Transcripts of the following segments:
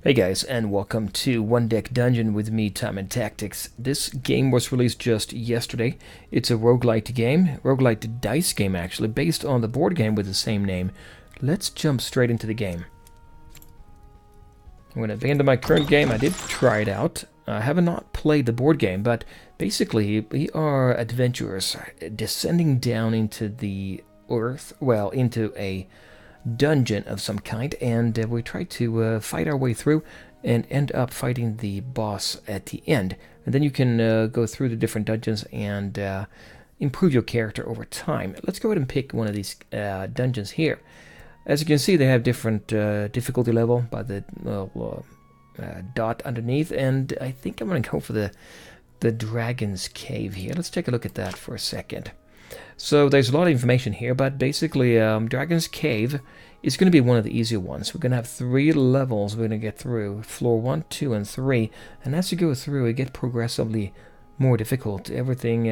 Hey guys, and welcome to One Deck Dungeon with me, Time and Tactics. This game was released just yesterday. It's a roguelite game, roguelite dice game actually, based on the board game with the same name. Let's jump straight into the game. I'm going to abandon my current game. I did try it out. I have not played the board game, but basically we are adventurers descending down into the earth, well, into a dungeon of some kind, and we try to fight our way through and end up fighting the boss at the end. And then you can go through the different dungeons and improve your character over time. Let's go ahead and pick one of these dungeons here. As you can see, they have different difficulty level by the dot underneath, and I think I'm going to go for the Dragon's Cave here. Let's take a look at that for a second. So there's a lot of information here, but basically Dragon's Cave is going to be one of the easier ones. We're going to have 3 levels we're going to get through, floor 1, 2, and 3, and as you go through it gets progressively more difficult. Everything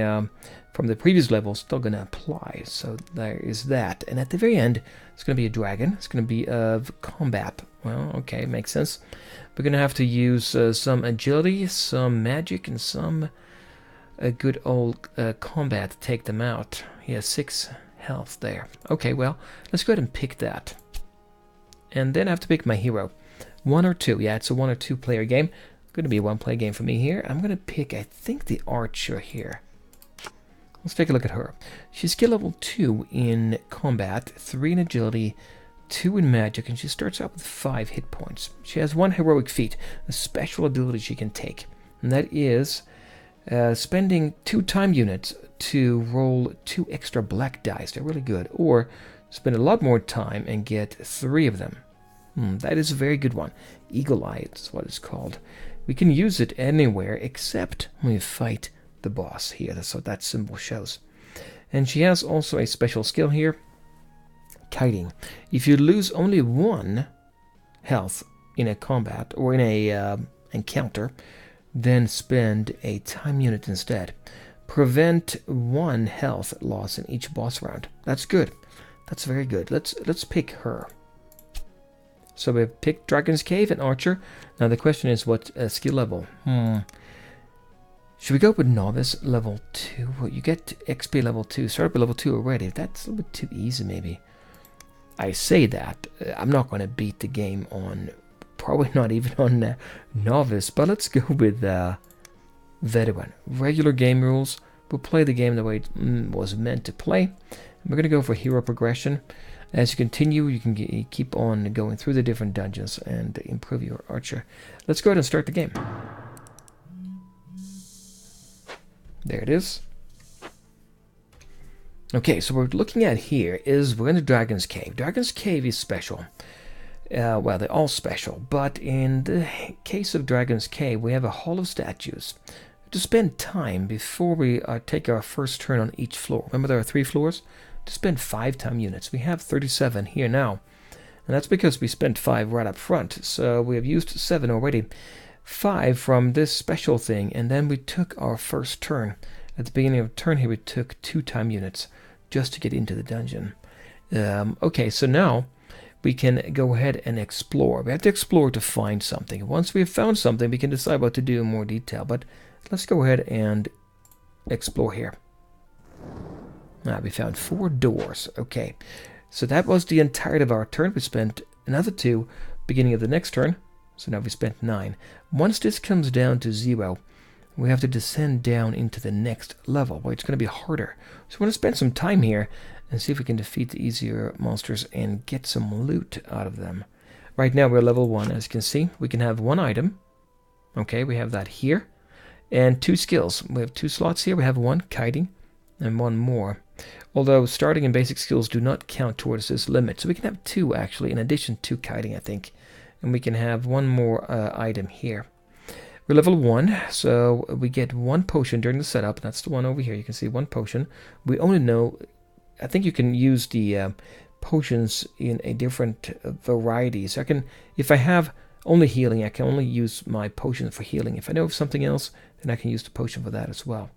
from the previous level is still going to apply, so there is that. And at the very end, it's going to be a dragon. It's going to be of combat. Well, okay, makes sense. We're going to have to use some agility, some magic, and some a good old combat to take them out. He has 6 health there. Okay, well, let's go ahead and pick that. And then I have to pick my hero. 1 or 2. Yeah, it's a 1 or 2 player game. Going to be a 1 player game for me here. I'm going to pick, I think, the archer here. Let's take a look at her. She's skill level 2 in combat, 3 in agility, 2 in magic, and she starts out with 5 hit points. She has 1 heroic feat, a special ability she can take, and that is spending 2 time units to roll 2 extra black dice. They're really good. Or spend a lot more time and get 3 of them. That is a very good one. Eagle Eye is what it's called. We can use it anywhere except when we fight the boss here. That's what that symbol shows. And she has also a special skill here. Kiting. If you lose only 1 health in a combat or in a encounter, then spend a time unit instead. Prevent 1 health loss in each boss round. That's good. That's very good. Let's pick her. So we've picked Dragon's Cave and Archer. Now the question is what skill level? Should we go with Novice level 2? Well, you get XP level 2. Start up at level 2 already. That's a little bit too easy maybe. I say that. I'm not going to beat the game on... Probably not even on Novice, but let's go with Veteran. Regular game rules. We'll play the game the way it was meant to play. We're going to go for hero progression. As you continue, you can keep on going through the different dungeons and improve your archer. Let's go ahead and start the game. There it is. Okay, so what we're looking at here is we're in the Dragon's Cave. Dragon's Cave is special. Well, they're all special, but in the case of Dragon's Cave, we have a hall of statues. To spend time before we take our first turn on each floor. Remember there are 3 floors? To spend 5 time units. We have 37 here now. And that's because we spent 5 right up front. So we have used 7 already. 5 from this special thing, and then we took our first turn. At the beginning of the turn here, we took 2 time units just to get into the dungeon. Okay, so now we can go ahead and explore. We have to explore to find something. Once we have found something, we can decide what to do in more detail. But let's go ahead and explore here. We found 4 doors. Okay, so that was the entirety of our turn. We spent another 2 beginning of the next turn. So now we spent 9. Once this comes down to 0, we have to descend down into the next level, where it's going to be harder. So we're going to spend some time here and see if we can defeat the easier monsters and get some loot out of them. Right now we're level 1, as you can see. We can have 1 item. Okay, we have that here. And 2 skills. We have 2 slots here. We have 1 kiting and 1 more. Although starting and basic skills do not count towards this limit. So we can have 2 actually, in addition to kiting, I think. And we can have 1 more item here. We're level 1, so we get 1 potion during the setup. That's the one over here. You can see 1 potion. We only know... I think you can use the potions in a different variety. So I can, if I have only healing, I can only use my potion for healing. If I know of something else, then I can use the potion for that as well.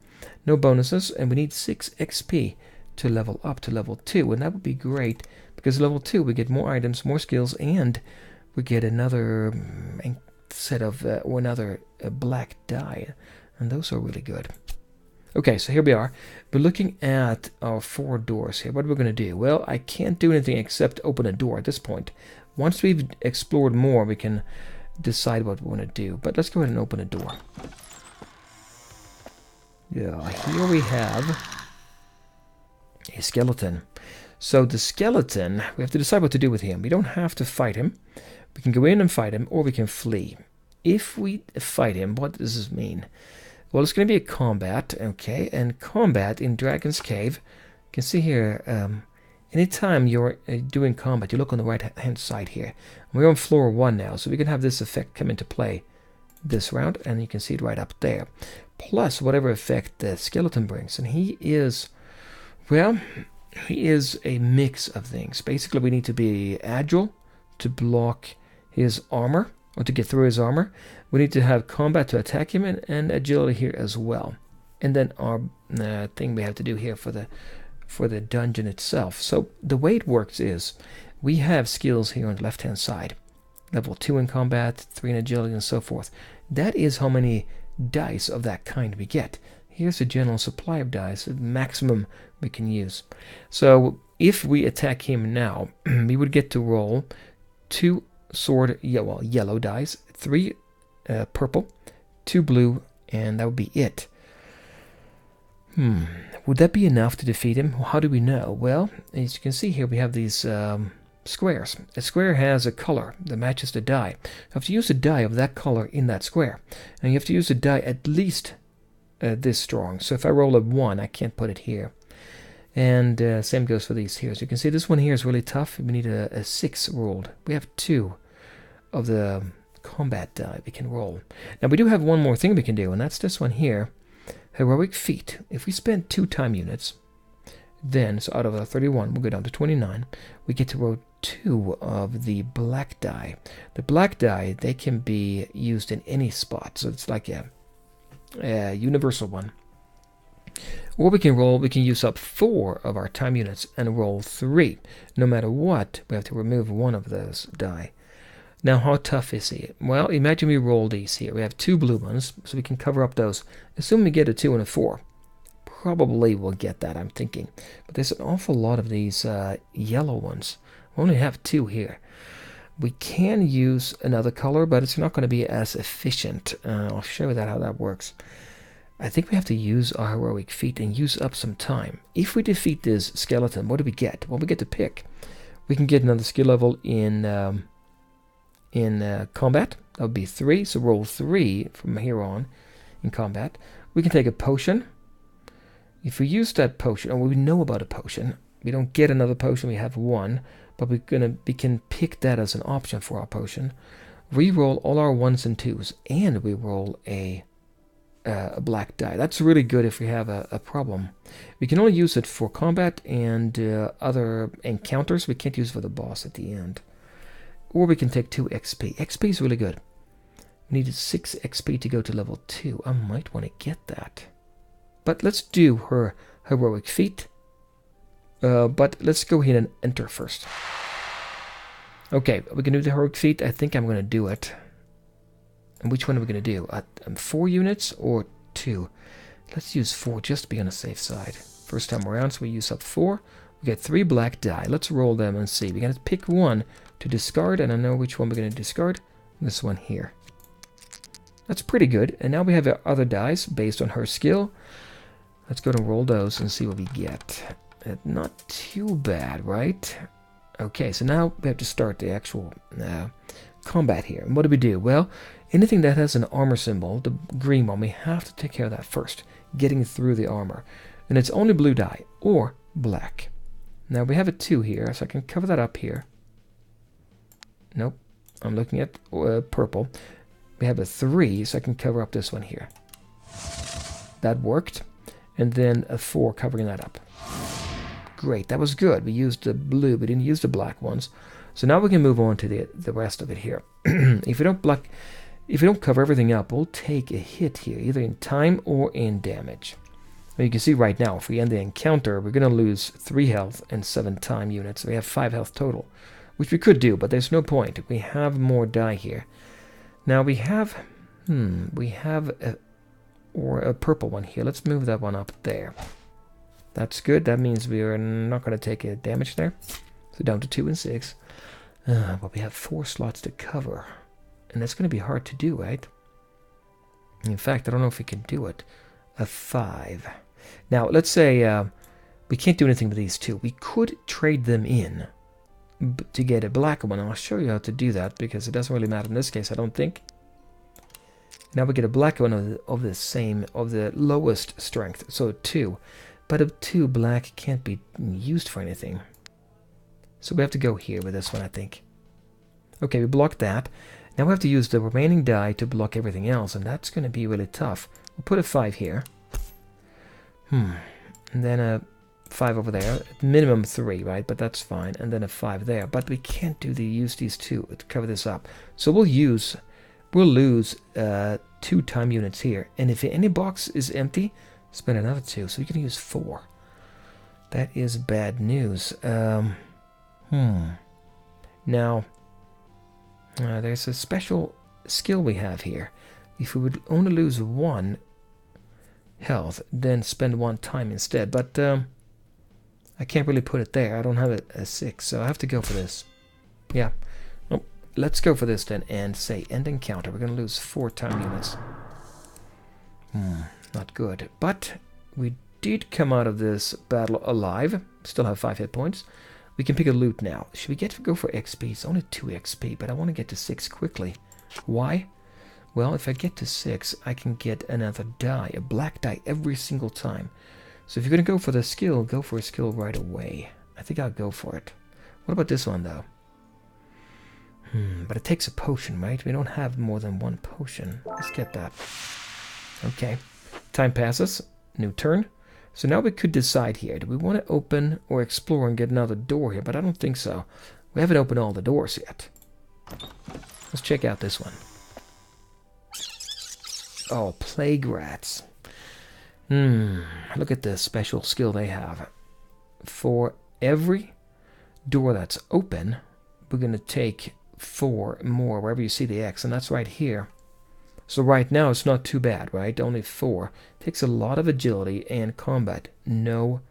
No bonuses, and we need 6 XP to level up to level 2, and that would be great because level 2 we get more items, more skills, and we get another set of or another black die, and those are really good. Okay, so here we are. We're looking at our 4 doors here. What are we going to do? Well, I can't do anything except open a door at this point. Once we've explored more, we can decide what we want to do. But let's go ahead and open a door. Yeah, here we have a skeleton. So the skeleton, we have to decide what to do with him. We don't have to fight him. We can go in and fight him, or we can flee. If we fight him, what does this mean? Well, it's going to be a combat, okay? And combat in Dragon's Cave, you can see here, anytime you're doing combat, you look on the right-hand side here. We're on floor 1 now, so we can have this effect come into play this round, and you can see it right up there. Plus, whatever effect the skeleton brings. And he is, well, he is a mix of things. Basically, we need to be agile to block his armor, or to get through his armor. We need to have combat to attack him, and agility here as well. And then our thing we have to do here for the dungeon itself. So the way it works is we have skills here on the left hand side. Level 2 in combat, 3 in agility, and so forth. That is how many dice of that kind we get. Here's a general supply of dice, the maximum we can use. So if we attack him now, we would get to roll 2 yellow dice, 3 purple, 2 blue, and that would be it. Would that be enough to defeat him? How do we know? Well, as you can see here, we have these squares. A square has a color that matches the die. You have to use a die of that color in that square. And you have to use a die at least this strong. So if I roll a 1, I can't put it here. And same goes for these here. As you can see, this one here is really tough. We need a 6 rolled. We have 2 of the combat die we can roll. Now we do have one more thing we can do, and that's this one here. Heroic Feat. If we spend 2 time units, then, so out of the 31, we'll go down to 29. We get to roll 2 of the black die. The black die, they can be used in any spot, so it's like a universal one. Or we can use up 4 of our time units and roll 3. No matter what, we have to remove 1 of those die. Now, how tough is he? Well, imagine we roll these here. We have 2 blue ones, so we can cover up those. Assume we get a 2 and a 4. Probably we'll get that, I'm thinking. But there's an awful lot of these yellow ones. We only have 2 here. We can use another color, but it's not going to be as efficient. I'll show you how that works. I think we have to use our Heroic Feat and use up some time. If we defeat this skeleton, what do we get? Well, we get to pick. We can get another skill level in combat. That would be 3, so roll 3 from here on in combat. We can take a potion. If we use that potion, and we know about a potion, we don't get another potion, we have 1, but we can pick that as an option for our potion. Reroll all our 1s and 2s, and we roll a black die. That's really good if we have a problem. We can only use it for combat and other encounters. We can't use it for the boss at the end. Or we can take 2 XP. XP is really good. We needed 6 XP to go to level 2. I might want to get that. But let's do her Heroic Feat. But let's go ahead and enter first. Okay, we can do the Heroic Feat. I think I'm going to do it. And which one are we going to do? 4 units or 2? Let's use 4 just to be on the safe side. First time around, so we use up 4. We get 3 black die. Let's roll them and see. We're going to pick 1 to discard, and I know which one we're going to discard. This one here. That's pretty good. And now we have our other dice based on her skill. Let's go and roll those and see what we get. Not too bad, right? Okay, so now we have to start the actual combat here. And what do we do? Well, anything that has an armor symbol, the green one, we have to take care of that first, getting through the armor. And it's only blue die or black. Now we have a 2 here, so I can cover that up here. Nope, I'm looking at purple. We have a 3, so I can cover up this one here. That worked. And then a 4 covering that up. Great, that was good. We used the blue, we didn't use the black ones. So now we can move on to the rest of it here. If we don't cover everything up, we'll take a hit here, either in time or in damage. Well, you can see right now, if we end the encounter, we're going to lose 3 health and 7 time units. So we have 5 health total, which we could do, but there's no point. We have more die here. Now we have a purple one here. Let's move that one up there. That's good. That means we are not going to take a damage there. So down to 2 and 6. But we have 4 slots to cover. And that's going to be hard to do, right? In fact, I don't know if we can do it. A 5. Now, let's say we can't do anything with these 2. We could trade them in to get a black one. I'll show you how to do that because it doesn't really matter in this case, I don't think. Now we get a black one of the lowest strength, so 2. But a 2 black can't be used for anything. So we have to go here with this one, I think. Okay, we blocked that. Now we have to use the remaining die to block everything else, and that's going to be really tough. We'll put a 5 here. And then a 5 over there. Minimum 3, right? But that's fine. And then a 5 there. But we can't use these 2 to cover this up. So we'll lose 2 time units here. And if any box is empty, spend another 2. So we can use 4. That is bad news. Now, there's a special skill we have here. If we would only lose 1 health, then spend 1 time instead. But I can't really put it there. I don't have a 6, so I have to go for this. Yeah. Oh, let's go for this then and say end encounter. We're going to lose 4 time units. Not good. But we did come out of this battle alive. Still have 5 hit points. We can pick a loot now. Should we go for XP? It's only 2 XP, but I want to get to 6 quickly. Why? Well, if I get to 6, I can get another die, a black die, every single time. So if you're going to go for the skill, go for a skill right away. I think I'll go for it. What about this one, though? But it takes a potion, right? We don't have more than 1 potion. Let's get that. Okay. Time passes. New turn. So now we could decide here. Do we want to open or explore and get another door here? But I don't think so. We haven't opened all the doors yet. Let's check out this one. Oh, plague rats. Look at the special skill they have. For every door that's open, we're going to take 4 more wherever you see the X, and that's right here. So right now it's not too bad, right? Only 4. Takes a lot of agility and combat. No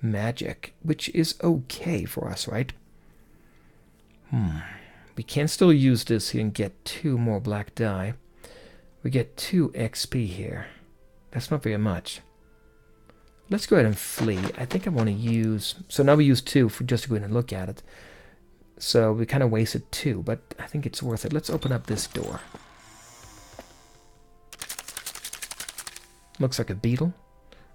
magic, which is okay for us, right? We can still use this here and get 2 more black die. We get 2 XP here. That's not very much. Let's go ahead and flee. I think I want to use... So now we use 2 for just to go in and look at it. So we kind of wasted 2, but I think it's worth it. Let's open up this door. Looks like a beetle.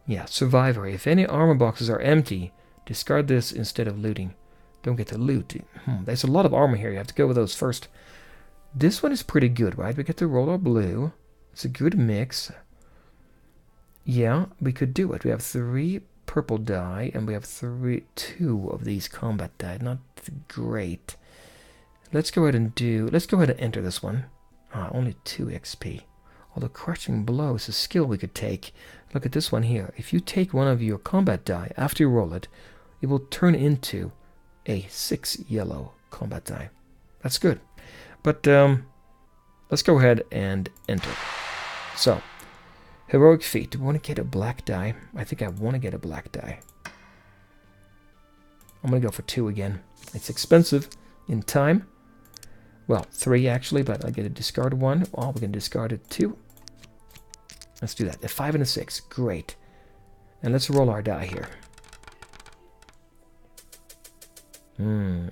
Yeah, survivor. If any armor boxes are empty, discard this instead of looting. Don't get to loot. There's a lot of armor here. You have to go with those first. This one is pretty good, right? We get to roll our blue. It's a good mix. Yeah, we could do it. We have 3 purple die, and we have 2 of these combat die. Not great. Let's go ahead and enter this one. Only 2 XP. Although crushing blow is a skill we could take. Look at this one here. If you take one of your combat die after you roll it, it will turn into a 6 yellow combat die. That's good. But let's go ahead and enter. So, heroic feat. Do we want to get a black die? I think I want to get a black die. I'm going to go for 2 again. It's expensive in time. Well, 3 actually, but I get a discard 1. Oh, we can discard it 2. Let's do that. A 5 and a 6. Great. And let's roll our die here.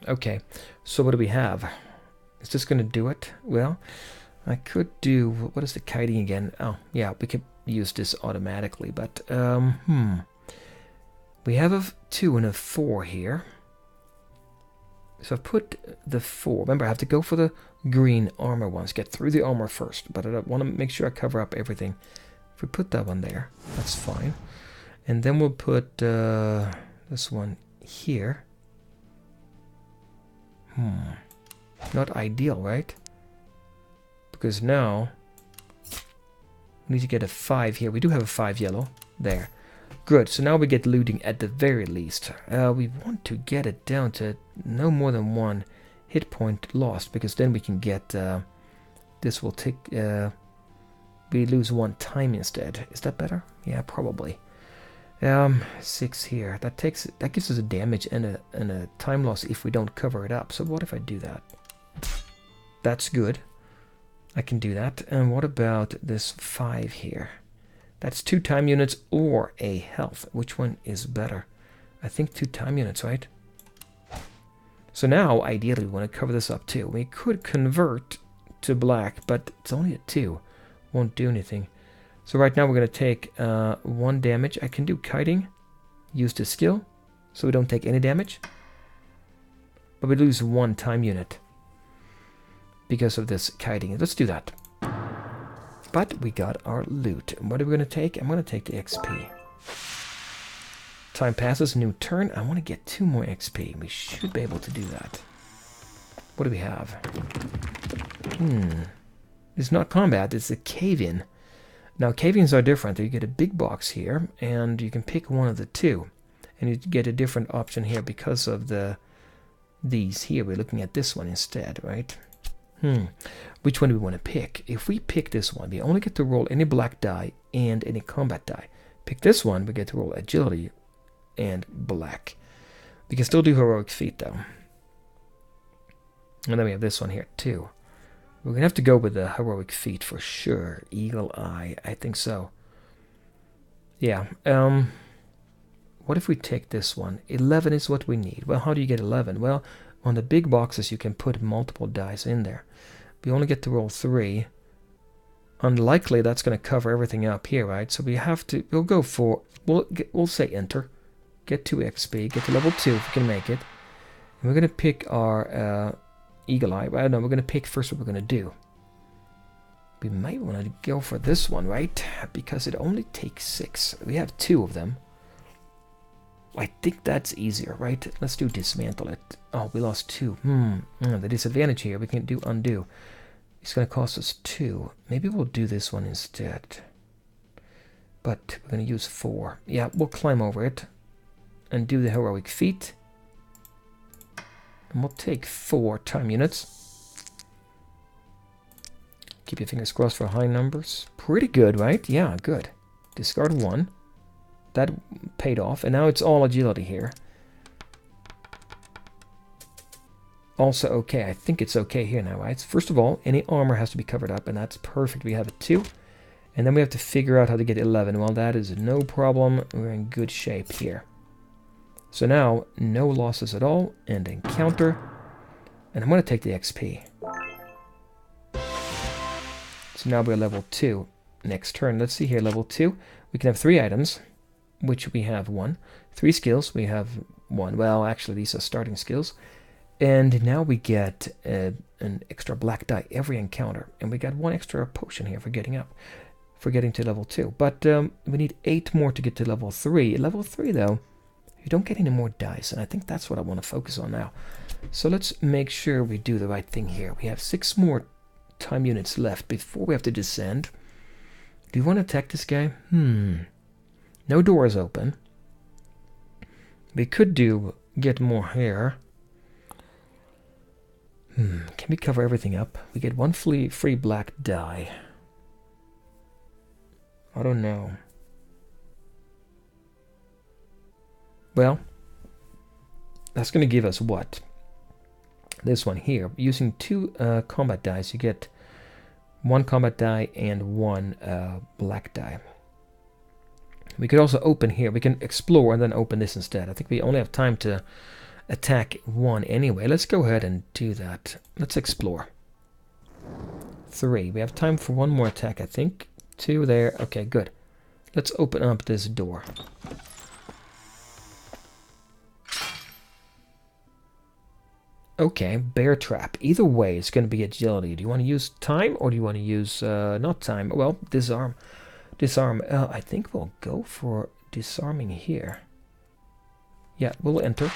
Okay. So what do we have? Is this going to do it? Well, I could do... What is the kiting again? Oh, yeah, we could use this automatically, but... We have a 2 and a 4 here. So I've put the 4. Remember, I have to go for the green armor ones. Get through the armor first, but I want to make sure I cover up everything. If we put that one there, that's fine. And then we'll put this one here. Not ideal, right? Because now we need to get a 5 here. We do have a 5 yellow. There. Good. So now we get looting at the very least. We want to get it down to no more than 1 hit point lost, because then we can get the this will take... we lose 1 time instead. Is that better? Yeah, probably. 6 here. That gives us a damage and a time loss if we don't cover it up. So what if I do that? That's good. I can do that. And what about this 5 here? That's 2 time units or a health. Which one is better? I think 2 time units, right? So now, ideally, we want to cover this up too. We could convert to black, but it's only at 2. Won't do anything. So right now we're going to take 1 damage. I can do kiting. Use the skill, so we don't take any damage. But we lose 1 time unit because of this kiting. Let's do that. But we got our loot. What are we going to take? I'm going to take the XP. Time passes, new turn. I want to get 2 more XP. We should be able to do that. What do we have? It's not combat, it's a cave-in. Now, cave-ins are different. You get a big box here, and you can pick one of the 2. And you get a different option here because of these here. We're looking at this one instead, right? Which one do we want to pick? If we pick this one, we only get to roll any black die and any combat die. Pick this one, we get to roll agility and black. We can still do heroic feat, though. And then we have this one here, too. We're going to have to go with the heroic feat for sure. Eagle Eye, I think so. Yeah. What if we take this one? 11 is what we need. Well, how do you get 11? Well, on the big boxes, you can put multiple dice in there. We only get to roll 3. Unlikely that's going to cover everything up here, right? So we have to... We'll go for... We'll say enter. Get 2 XP. Get to level 2 if we can make it. And we're going to pick our... Eagle Eye. Well, no, we're going to pick first what we're going to do. We might want to go for this one, right? Because it only takes 6. We have 2 of them. I think that's easier, right? Let's do dismantle it. Oh, we lost 2. The disadvantage here, we can do undo. It's going to cost us 2. Maybe we'll do this one instead. But we're going to use 4. Yeah, we'll climb over it and do the heroic feat. And we'll take 4 time units. Keep your fingers crossed for high numbers. Pretty good, right? Yeah, good. Discard 1. That paid off. And now it's all agility here. Also okay. I think it's okay here now, right? First of all, any armor has to be covered up. And that's perfect. We have a 2. And then we have to figure out how to get 11. Well, that is no problem. We're in good shape here. So now, no losses at all, and encounter, and I'm going to take the XP. So now we're level 2. Next turn, let's see here, level 2. We can have 3 items, which we have 1. 3 skills, we have 1. Well, actually, these are starting skills. And now we get an extra black die every encounter, and we got 1 extra potion here for getting up, for getting to level 2. But we need 8 more to get to level 3. Level 3, though, you don't get any more dice, and I think that's what I want to focus on now. So let's make sure we do the right thing here. We have 6 more time units left before we have to descend. Do you want to attack this guy? No door is open. We could get more hair. Can we cover everything up? We get 1 free black die. I don't know. Well, that's going to give us what? This one here. Using 2 combat dice, you get 1 combat die and 1 black die. We could also open here. We can explore and then open this instead. I think we only have time to attack 1 anyway. Let's go ahead and do that. Let's explore. 3. We have time for 1 more attack, I think. 2 there. Okay, good. Let's open up this door. Okay, bear trap. Either way, it's going to be agility. Do you want to use time or do you want to use, not time? Well, disarm. Disarm. I think we'll go for disarming here. Yeah, we'll enter.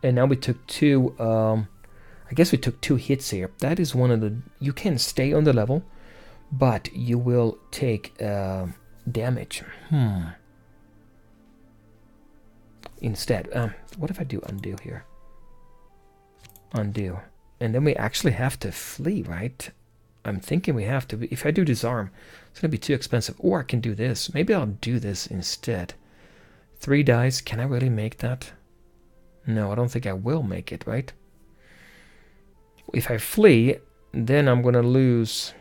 And now we took 2, I guess we took 2 hits here. That is one of the, you can stay on the level, but you will take damage. Instead, what if I do undo here? Undo. And then we actually have to flee, right? I'm thinking we have to. If I do disarm, it's going to be too expensive. Or I can do this. Maybe I'll do this instead. 3 dice. Can I really make that? No, I don't think I will make it, right? If I flee, then I'm going to lose...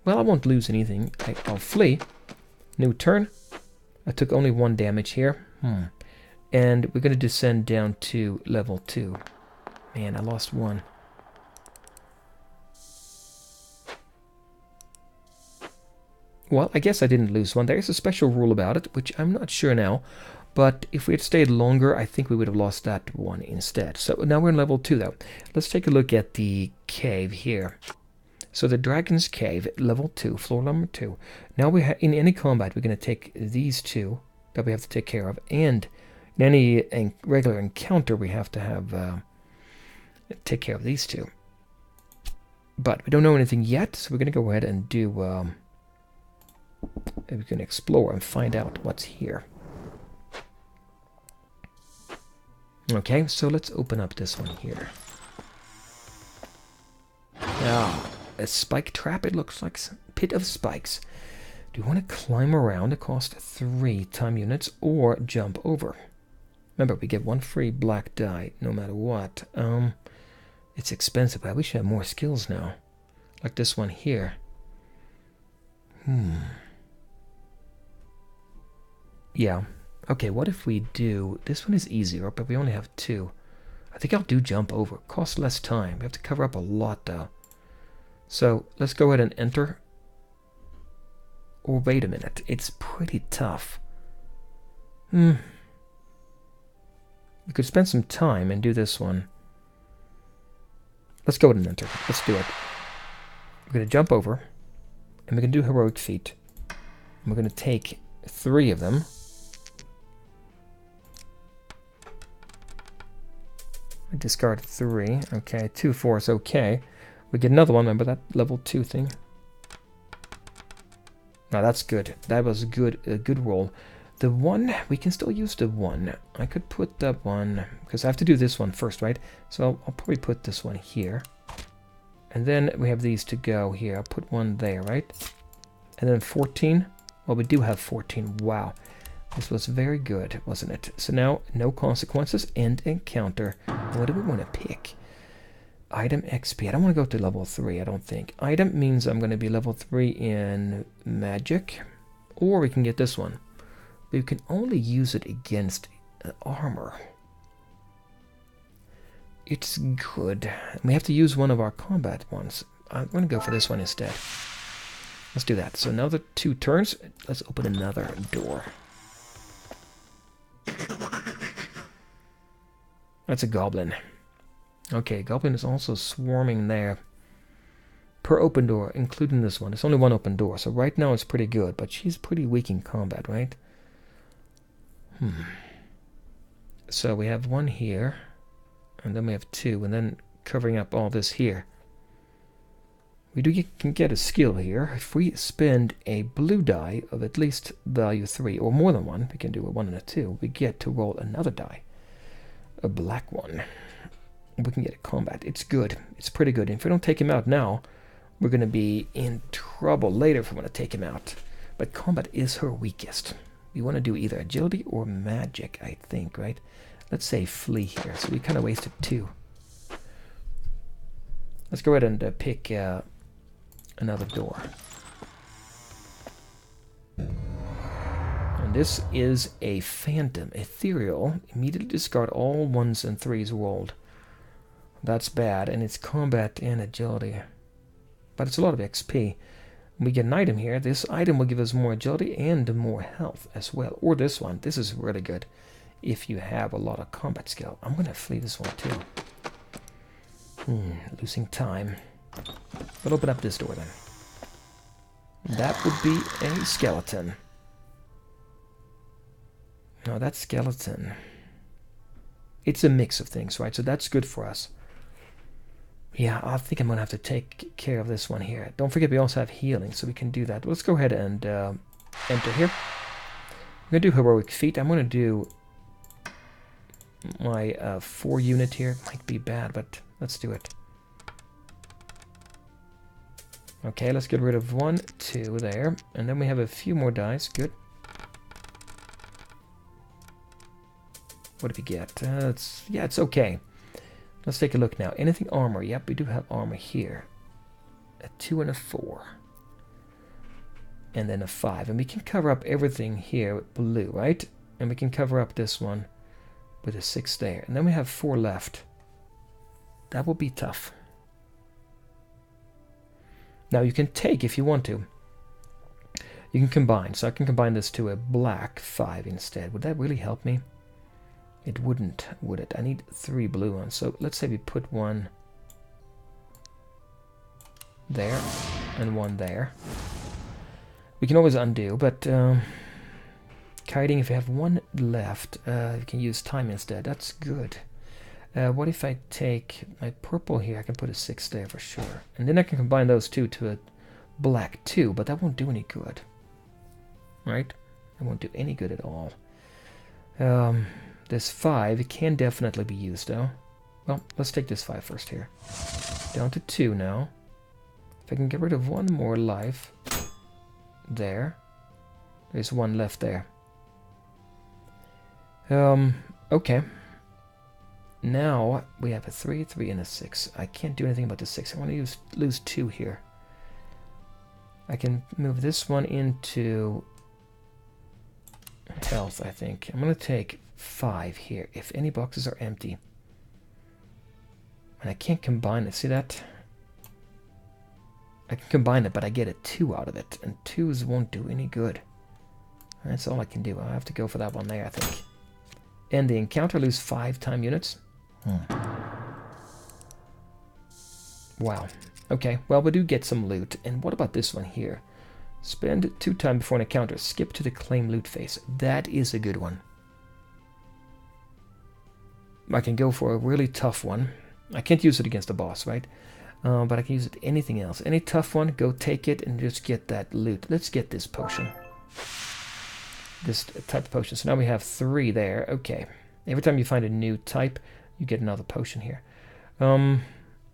Well, I won't lose anything. I'll flee. New turn. I took only 1 damage here. And we're going to descend down to level 2. Man, I lost 1. Well, I guess I didn't lose 1. There is a special rule about it, which I'm not sure now. But if we had stayed longer, I think we would have lost that 1 instead. So now we're in level 2, though. Let's take a look at the cave here. So the Dragon's Cave, level 2, floor number 2. Now we in any combat, we're going to take these 2 that we have to take care of. And in any regular encounter, we have to have take care of these 2. But we don't know anything yet, so we're going to go ahead and do... we can explore and find out what's here. Okay, so let's open up this one here. Now, a spike trap, it looks like. Pit of spikes. Do you want to climb around? It costs 3 time units or jump over. Remember, we get 1 free black die no matter what. It's expensive. I wish I had more skills now. Like this one here. Yeah. Okay, what if we do... This one is easier, but we only have 2. I think I'll do jump over. Costs less time. We have to cover up a lot, though. So, let's go ahead and enter. Or wait a minute. It's pretty tough. We could spend some time and do this one. Let's go ahead and enter. Let's do it. We're going to jump over. And we're going to do heroic feat. And we're going to take 3 of them. I discard 3. Okay, 2 force. Okay. We get another one. Remember that level 2 thing? Now that's good. That was a good roll. The 1, we can still use the 1. I could put that one, because I have to do this one first, right? So I'll probably put this one here. And then we have these to go here. I'll put 1 there, right? And then 14. Well, we do have 14. Wow. This was very good, wasn't it? So now, no consequences, end encounter. What do we want to pick? Item XP. I don't want to go to level 3, I don't think. Item means I'm going to be level 3 in magic. Or we can get this one. But you can only use it against armor. It's good. We have to use one of our combat ones. I'm going to go for this one instead. Let's do that. So another 2 turns. Let's open another door. That's a goblin. Okay, goblin is also swarming there. Per open door, including this one. It's only 1 open door, so right now it's pretty good, but she's pretty weak in combat, right? So we have 1 here, and then we have 2, and then covering up all this here. We can get a skill here. If we spend a blue die of at least value 3, or more than 1, we can do a 1 and a 2, we get to roll another die. A black one. We can get a combat. It's good. It's pretty good. And if we don't take him out now, we're going to be in trouble later if we want to take him out. But combat is her weakest. We want to do either agility or magic, I think, right? Let's say flee here. So we kind of wasted 2. Let's go ahead and pick another door. And this is a phantom, ethereal. Immediately discard all 1s and 3s rolled. That's bad, and it's combat and agility. But it's a lot of XP. We get an item here. This item will give us more agility and more health as well. Or this one. This is really good if you have a lot of combat skill. I'm going to flee this one too. Losing time. We'll open up this door then. That would be a skeleton. No, that skeleton. It's a mix of things, right? So that's good for us. Yeah, I think I'm going to have to take care of this one here. Don't forget we also have healing, so we can do that. Let's go ahead and enter here. I'm going to do heroic feat. I'm going to do my 4 unit here. Might be bad, but let's do it. Okay, let's get rid of 1, 2 there. And then we have a few more dice. Good. What did we get? Yeah, it's okay. Let's take a look now. Anything armor? Yep, we do have armor here. A 2 and a 4. And then a 5. And we can cover up everything here with blue, right? And we can cover up this one with a 6 there. And then we have 4 left. That will be tough. Now you can take if you want to. You can combine. So I can combine this to a black 5 instead. Would that really help me? It wouldn't, would it? I need 3 blue ones. So let's say we put 1 there and 1 there. We can always undo, but kiting, if you have 1 left, you can use time instead. That's good. What if I take my purple here? I can put a 6 there for sure. And then I can combine those two to a black 2, but that won't do any good. Right? It won't do any good at all. This 5 can definitely be used though. Well, let's take this 5 first here. Down to 2 now. If I can get rid of 1 more life. There. There's 1 left there. Okay. Now we have a 3, 3, and a 6. I can't do anything about the 6. I want to lose 2 here. I can move this one into health, I think. I'm going to take 5 here, if any boxes are empty. And I can't combine it. See that? I can combine it, but I get a 2 out of it. And 2s won't do any good. That's all I can do. I'll have to go for that one there, I think. And the encounter, lose 5 time units. Wow. Okay, well, we do get some loot. And what about this one here? Spend 2 time before an encounter. Skip to the claim loot phase. That is a good one. I can go for a really tough one. I can't use it against a boss, right? But I can use it anything else. Any tough one, go take it and just get that loot. Let's get this potion. This type of potion. So now we have 3 there. Okay. Every time you find a new type, you get another potion here. Now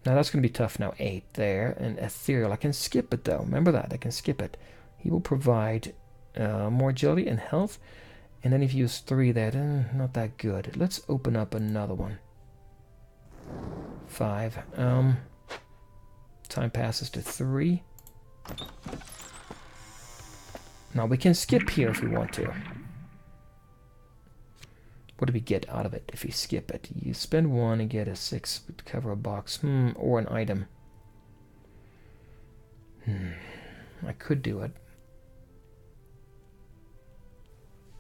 that's going to be tough now. 8 there. And ethereal. I can skip it though. Remember that. I can skip it. He will provide more agility and health. And then if you use 3 there, not that good. Let's open up another one. 5. Time passes to 3. Now we can skip here if we want to. What do we get out of it if you skip it? You spend 1 and get a 6 to cover a box. Or an item. I could do it.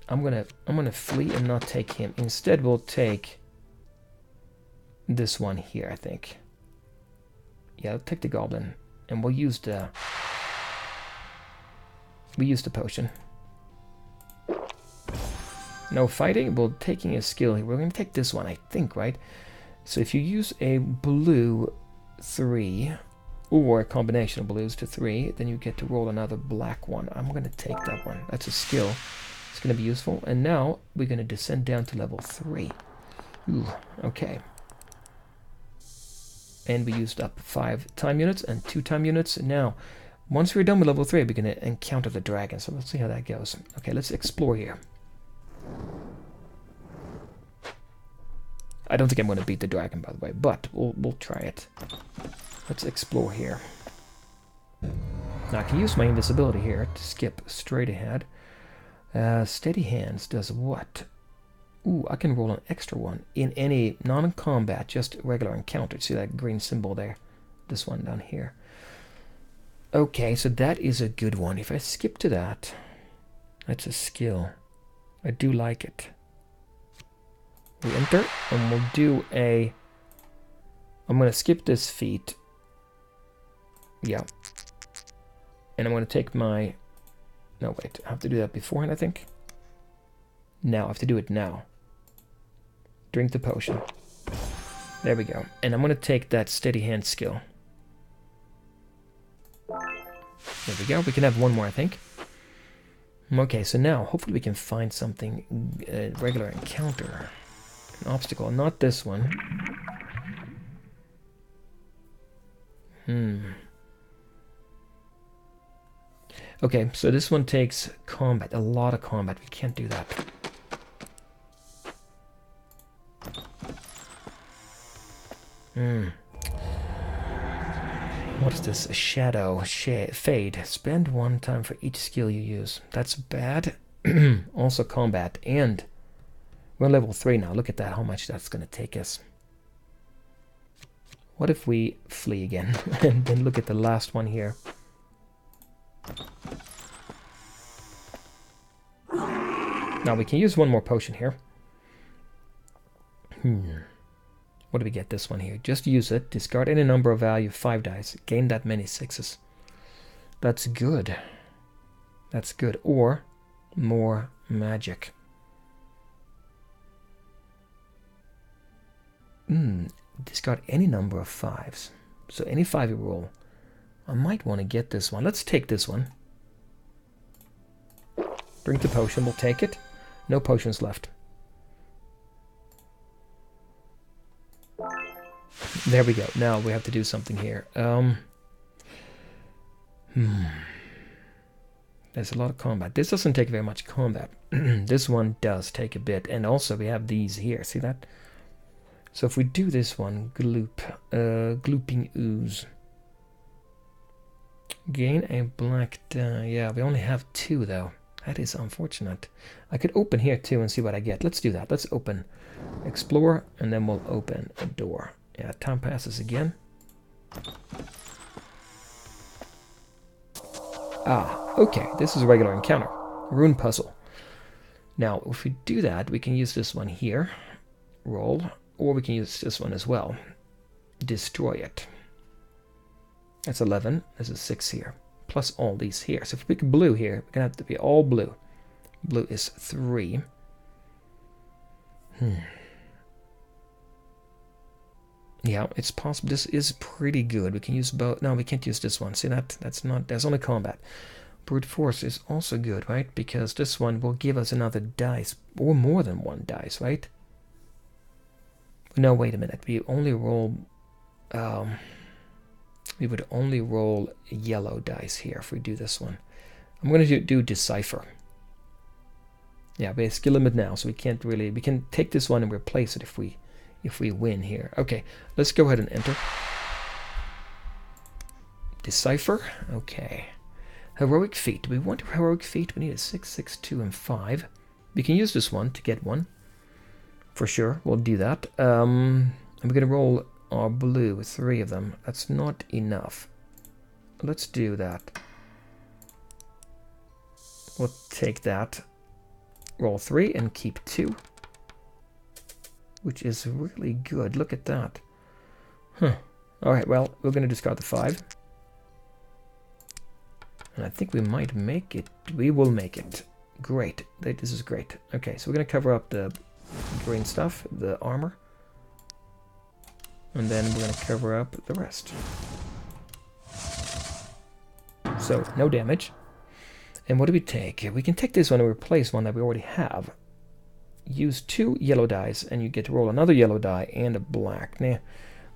I'm gonna flee and not take him. Instead, we'll take this one here, I think. Yeah, I'll take the goblin, and we'll use the potion. No fighting. Well, taking a skill here. We're gonna take this one, I think, right? So if you use a blue 3 or a combination of blues to 3, then you get to roll another black one. I'm gonna take that one. That's a skill. It's going to be useful. And now we're going to descend down to level 3. Ooh, okay. And we used up 5 time units and 2 time units. Now, once we're done with level 3, we're going to encounter the dragon. So let's see how that goes. Okay, let's explore here. I don't think I'm going to beat the dragon, by the way, but we'll try it. Let's explore here. Now, I can use my invisibility here to skip straight ahead. Steady hands does what? Ooh, I can roll an extra one in any non-combat, just regular encounter. See that green symbol there? This one down here. Okay, so that is a good one. If I skip to that, that's a skill. I do like it. We enter, and we'll do a... I'm going to skip this feat. Yeah. And I'm going to take my... No, wait, I have to do that beforehand, I think. Now, I have to do it now. Drink the potion. There we go. And I'm going to take that steady hand skill. There we go. We can have 1 more, I think. Okay, so now, hopefully we can find something, a regular encounter. An obstacle, not this one. Okay, so this one takes combat, a lot of combat. We can't do that. What is this? A shadow. Fade. Spend 1 time for each skill you use. That's bad. Also combat. And we're level 3 now. Look at that, how much that's going to take us. What if we flee again? And then look at the last one here. Now we can use one more potion here. What do we get this one here? Just use it. Discard any number of value 5 dice. Gain that many 6s. That's good. That's good. Or more magic. Discard any number of 5s. So any 5 you roll. I might want to get this one. Let's take this one. Drink the potion. We'll take it. No potions left. There we go. Now we have to do something here. There's a lot of combat. This doesn't take very much combat. This one does take a bit. And also we have these here. See that? So if we do this one, glooping ooze. Gain a black die. Yeah, we only have 2 though. That is unfortunate. I could open here too and see what I get. Let's do that. Let's open explore and then we'll open a door. Yeah, time passes again. Ah, okay. This is a regular encounter. Rune puzzle. Now, if we do that, we can use this one here. Roll. Or we can use this one as well. Destroy it. That's 11. There's a 6 here. Plus all these here. So if we pick blue here, we're going to have to be all blue. Blue is 3. Yeah, it's possible. This is pretty good. We can use both. No, we can't use this one. See that? That's not. There's only combat. Brute force is also good, right? Because this one will give us another dice, or more than 1 dice, right? No, wait a minute. We only roll. We would only roll yellow dice here if we do this one. I'm going to do decipher. Yeah, we have skill limit now, so we can't really. We can take this one and replace it if we win here. Okay, let's go ahead and enter. Decipher. Okay. Heroic feat. Do we want a heroic feat? We need a 6, 6, 2, and 5. We can use this one to get one. For sure, we'll do that. And we're going to roll our blue, 3 of them. That's not enough. Let's do that. We'll take that. Roll 3 and keep 2. Which is really good. Look at that. Huh. Alright, well, we're going to discard the 5. And I think we might make it. We will make it. Great. This is great. Okay, so we're going to cover up the green stuff, the armor. And then we're going to cover up the rest. So, no damage. And what do we take? We can take this one and replace one that we already have. Use 2 yellow dice and you get to roll another yellow die and a black. Nah.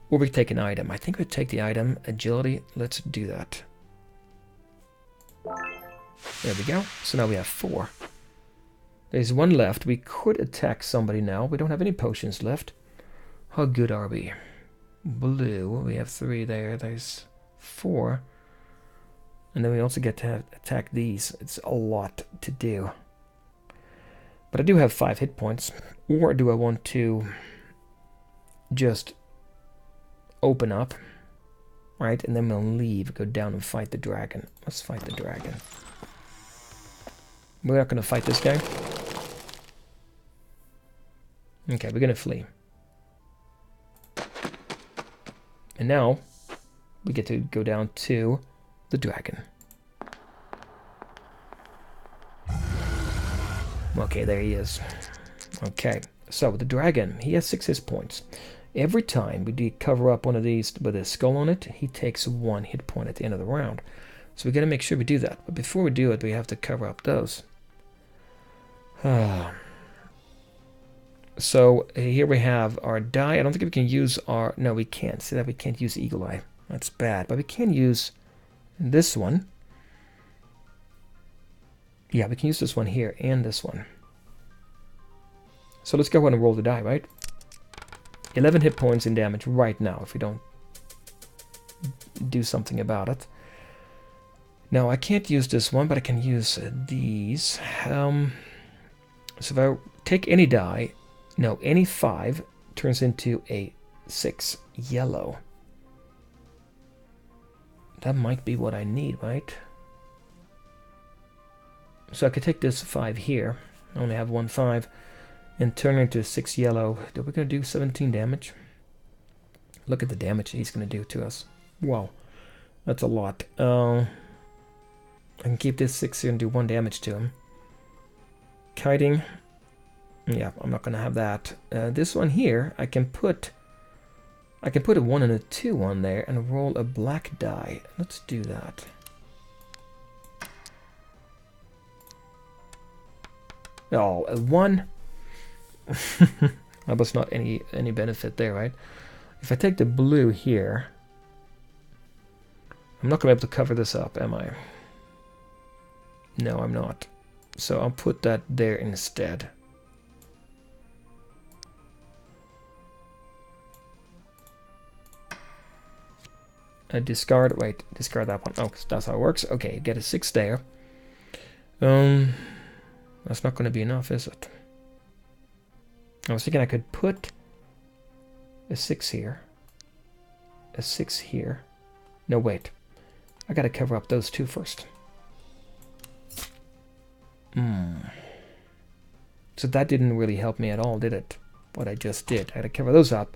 Or we take an item. I think we take the item. Agility. Let's do that. There we go. So now we have 4. There's 1 left. We could attack somebody now. We don't have any potions left. How good are we? Blue. We have 3 there. There's 4. And then we also get to attack these. It's a lot to do. But I do have 5 hit points. Or do I want to just open up, right? And then we'll leave, go down and fight the dragon. Let's fight the dragon. We're not going to fight this guy. Okay, we're going to flee. And now we get to go down to the dragon. Okay, there he is. Okay, so the dragon, he has 6 hit points. Every time we cover up one of these with a skull on it, he takes 1 hit point at the end of the round. So we got to make sure we do that. But before we do it, we have to cover up those. So here we have our die. I don't think we can use our... No, we can't. See that we can't use Eagle Eye. That's bad. But we can use this one. Yeah, we can use this one here and this one. So let's go ahead and roll the die, right? 11 hit points in damage right now if we don't do something about it. Now, I can't use this one, but I can use these. So if I take any die, no, any 5 turns into a 6 yellow. That might be what I need, right? So I could take this 5 here. I only have 1 5. And turn it into 6 yellow. We're going to do 17 damage. Look at the damage he's going to do to us. Wow. That's a lot. I can keep this 6 here and do 1 damage to him. Kiting. Yeah, I'm not going to have that. This one here, I can put a 1 and a 2 on there and roll a black die. Let's do that. Oh, a 1. That was not any benefit there, right? If I take the blue here, I'm not going to be able to cover this up, am I? No, I'm not. So I'll put that there instead. Discard that one. Oh, that's how it works. Okay, get a 6 there. That's not going to be enough, is it? I was thinking I could put a 6 here. A 6 here. No, wait. I got to cover up those 2 first. So that didn't really help me at all, did it? What I just did. I had to cover those up.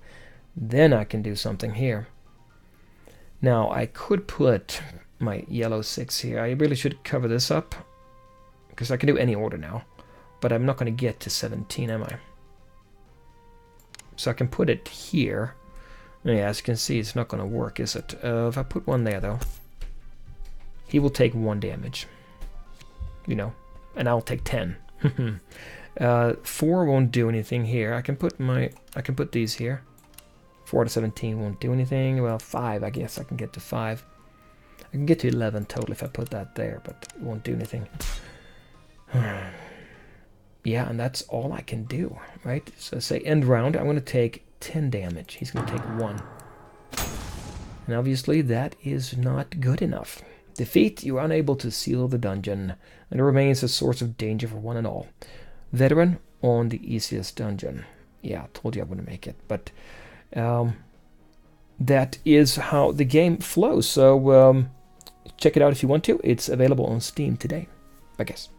Then I can do something here. Now, I could put my yellow 6 here. I really should cover this up. Because I can do any order now. But I'm not going to get to 17, am I? So I can put it here. Yeah, as you can see, it's not going to work, is it? If I put 1 there, though, he will take 1 damage. You know, and I'll take 10. 4 won't do anything here. I can put these here. 4 to 17 won't do anything. Well, 5, I guess I can get to 5. I can get to 11 total if I put that there, but it won't do anything. Yeah, and that's all I can do, right? So say end round, I'm going to take 10 damage. He's going to take 1. And obviously that is not good enough. Defeat, you are unable to seal the dungeon, and it remains a source of danger for one and all. Veteran on the easiest dungeon. Yeah, I told you I wouldn't make it, but that is how the game flows. So check it out if you want to. It's available on Steam today, I guess.